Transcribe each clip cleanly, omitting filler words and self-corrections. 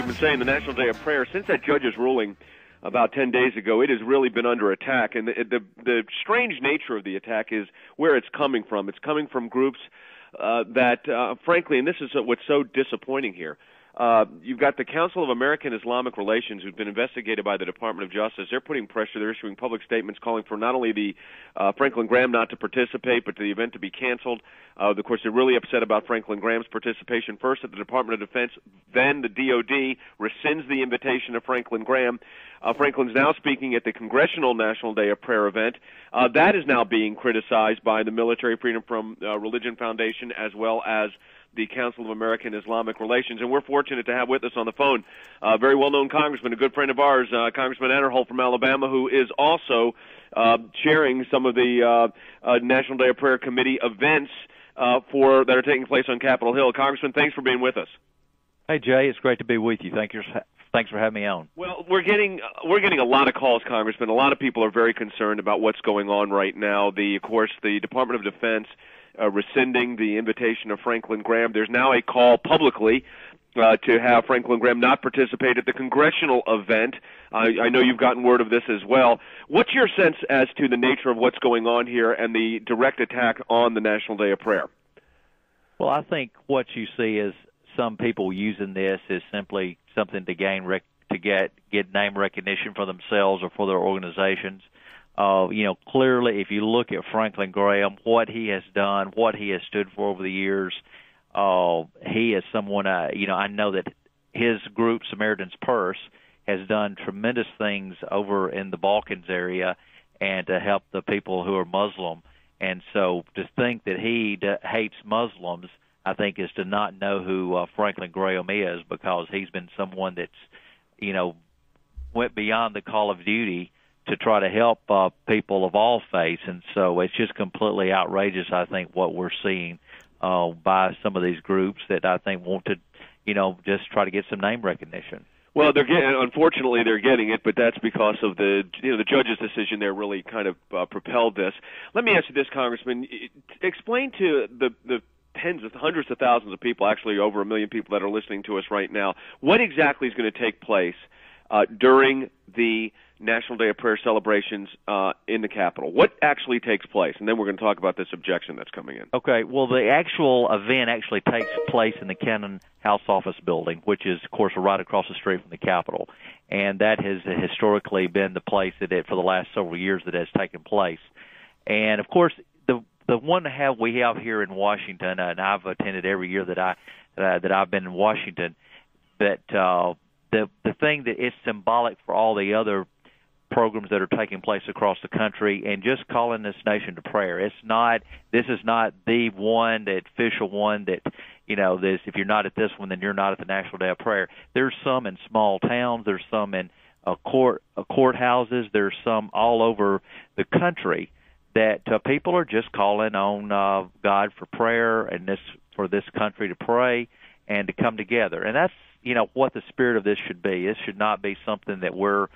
been saying, the National Day of Prayer, since that judge's ruling about 10 days ago, it has really been under attack. And the strange nature of the attack is where it's coming from. It's coming from groups that, frankly, and this is what's so disappointing here, you've got the Council of American Islamic Relations, who've been investigated by the Department of Justice. They're putting pressure. They're issuing public statements calling for not only the Franklin Graham not to participate, but the event to be canceled. Of course, they're really upset about Franklin Graham's participation, first at the Department of Defense, then the DOD rescinds the invitation of Franklin Graham. Franklin's now speaking at the Congressional National Day of Prayer event. That is now being criticized by the Military Freedom from Religion Foundation as well as the Council of American Islamic Relations. And we're fortunate to have with us on the phone a very well-known congressman, a good friend of ours, Congressman Aderholt from Alabama, who is also chairing some of the National Day of Prayer Committee events that are taking place on Capitol Hill. Congressman, thanks for being with us. Hey, Jay, it's great to be with you. Thanks for having me on. Well, we're getting a lot of calls, Congressman. A lot of people are very concerned about what's going on right now. Of course, the Department of Defense rescinding the invitation of Franklin Graham. There's now a call publicly to have Franklin Graham not participate at the Congressional event. I know you've gotten word of this as well. What's your sense as to the nature of what's going on here and the direct attack on the National Day of Prayer? Well, I think what you see is some people using this is simply something to get name recognition for themselves or for their organizations. Clearly, if you look at Franklin Graham, what he has done, what he has stood for over the years, he is someone, I know that his group, Samaritan's Purse, has done tremendous things over in the Balkans area and to help the people who are Muslim. And so to think that he hates Muslims, I think, is to not know who Franklin Graham is, because he's been someone that's, went beyond the call of duty to try to help people of all faiths. And so it's just completely outrageous, I think, what we're seeing by some of these groups that I think want to, just try to get some name recognition. Well, unfortunately, they're getting it, but that's because of the judge's decision there really kind of propelled this. Let me ask you this, Congressman. Explain to the hundreds of thousands of people, actually over 1 million people that are listening to us right now, what exactly is going to take place during the National Day of Prayer celebrations in the Capitol. What actually takes place? And then we're going to talk about this objection that's coming in. Okay. Well, the actual event actually takes place in the Cannon House Office building, which is, of course, right across the street from the Capitol. And that has historically been the place that for the last several years that has taken place. And, of course, the one we have here in Washington, and I've attended every year that I've been in Washington, that the thing that is symbolic for all the other programs that are taking place across the country, and just calling this nation to prayer. This is not the official one that, if you're not at this one, then you're not at the National Day of Prayer. There's some in small towns. There's some in courthouses. There's some all over the country that people are just calling on God for prayer and for this country to pray and to come together. And that's, what the spirit of this should be. This should not be something that we're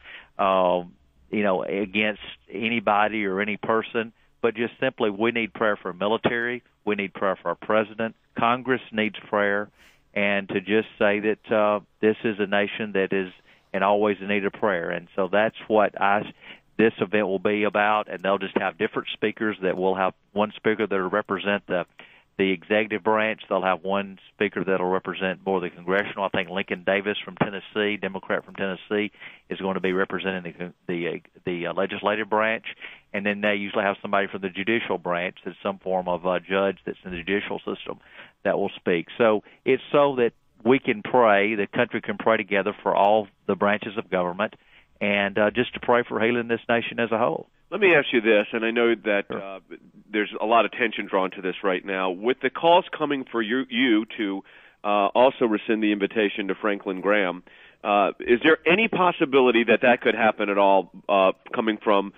against anybody or any person, but just simply we need prayer for our military, we need prayer for our president, Congress needs prayer, and to just say that this is a nation that is and always in need of prayer. And so that's what this event will be about, and they'll just have different speakers. That will have one speaker that will represent the executive branch. They'll have one speaker that will represent more the Congressional. I think Lincoln Davis from Tennessee, Democrat from Tennessee, is going to be representing the legislative branch. And then they usually have somebody from the judicial branch, that's some form of a judge that's in the judicial system, that will speak. So it's so that we can pray, the country can pray together for all the branches of government, and just to pray for healing this nation as a whole. Let me ask you this, and I know that there's a lot of tension drawn to this right now. With the calls coming for you to also rescind the invitation to Franklin Graham, is there any possibility that could happen at all coming from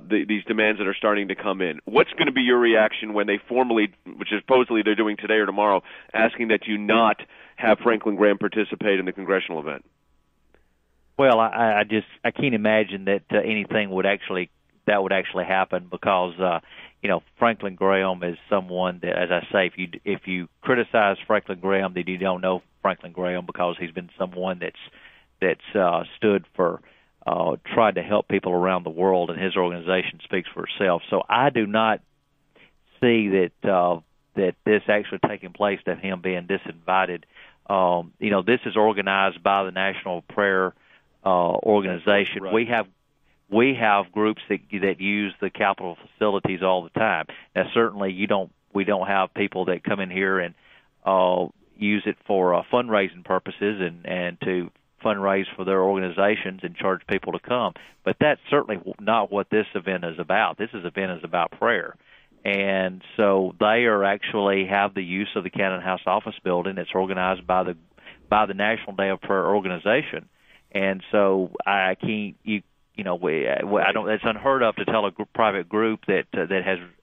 these demands that are starting to come in? What's going to be your reaction when they formally, which is supposedly they're doing today or tomorrow, asking that you not have Franklin Graham participate in the Congressional event? Well, I can't imagine that anything would actually happen, because Franklin Graham is someone that, as I say, if you criticize Franklin Graham, then you don't know Franklin Graham, because he's been someone that's stood for trying to help people around the world, and his organization speaks for itself. So I do not see that this actually taking place, that him being disinvited. This is organized by the National Prayer Organization. Right. We have groups that use the Capitol facilities all the time. Now, certainly we don't have people that come in here and use it for fundraising purposes and to fundraise for their organizations and charge people to come. But that's certainly not what this event is about. This event is about prayer. And so they actually have the use of the Cannon House office building. It's organized by the National Day of Prayer organization. And so I can't, I don't. It's unheard of to tell a private group that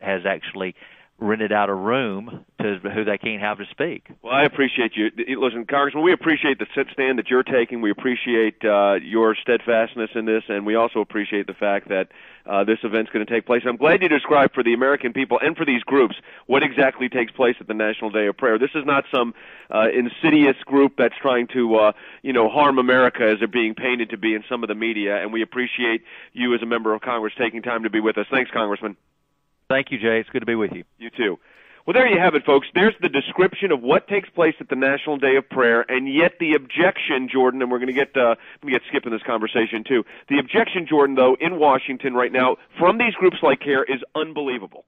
has actually rented out a room to who they can't have to speak. Well, I appreciate you. Listen, Congressman, we appreciate the stand that you're taking. We appreciate your steadfastness in this, and we also appreciate the fact that this event's going to take place. I'm glad you described for the American people and for these groups what exactly takes place at the National Day of Prayer. This is not some insidious group that's trying to, harm America as they're being painted to be in some of the media, and we appreciate you as a member of Congress taking time to be with us. Thanks, Congressman. Thank you, Jay. It's good to be with you. You too. Well, there you have it, folks. There's the description of what takes place at the National Day of Prayer, and yet the objection, Jordan, and we're going to get Skip in this conversation too. The objection, Jordan, though, in Washington right now from these groups like CARE is unbelievable.